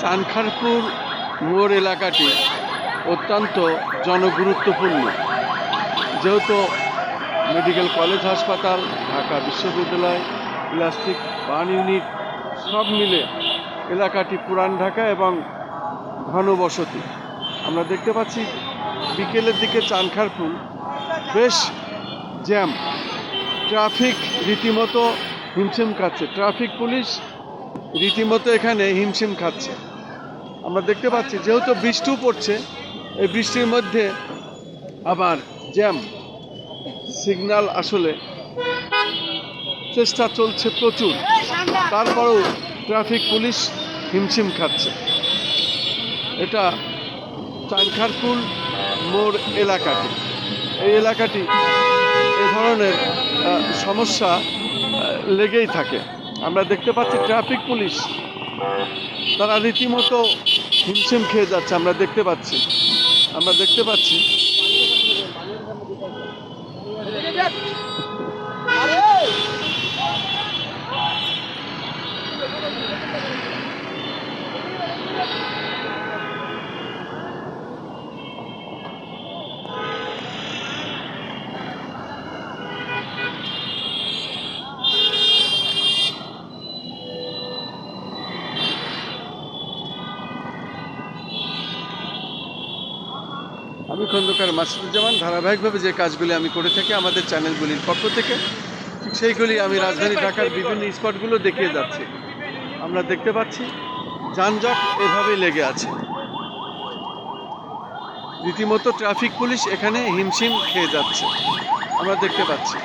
চানখারপুল মোড় এলাকাটি অত্যন্ত জনগুরুত্বপূর্ণ, যেহেতু মেডিকেল কলেজ হাসপাতাল, ঢাকা বিশ্ববিদ্যালয়, প্লাস্টিক বার্ন ইউনিট সব মিলে এলাকাটি পুরান ঢাকা এবং ঘনবসতি। আমরা দেখতে পাচ্ছি বিকেলের দিকে চানখারপুল বেশ জ্যাম, ট্রাফিক রীতিমতো হিমশিম খাচ্ছে, ট্রাফিক পুলিশ রীতিমতো এখানে হিমশিম খাচ্ছে। আমরা দেখতে পাচ্ছি যেহেতু বৃষ্টিও পড়ছে, এই বৃষ্টির মধ্যে আবার জ্যাম, সিগন্যাল আসলে চেষ্টা চলছে প্রচুর, তারপরেও ট্রাফিক পুলিশ হিমশিম খাচ্ছে। এটা চানখারপুল মোড় এলাকাটি, এই এলাকাটি এ ধরনের সমস্যা লেগেই থাকে। আমরা দেখতে পাচ্ছি ট্রাফিক পুলিশ তারা রীতিমতো হিমশিম খেয়ে যাচ্ছে। আমরা দেখতে পাচ্ছি আমি খন্দকার মাসুদুজ্জামান। ধারাবাহিকভাবে যে কাজগুলি আমি করে থাকি আমাদের চ্যানেলগুলির পক্ষ থেকে, ঠিক সেইগুলি আমি রাজধানী ঢাকার বিভিন্ন স্পটগুলো দেখিয়ে যাচ্ছি। আমরা দেখতে পাচ্ছি যানজট এভাবেই লেগে আছে, রীতিমতো ট্রাফিক পুলিশ এখানে হিমশিম খেয়ে যাচ্ছে, আমরা দেখতে পাচ্ছি।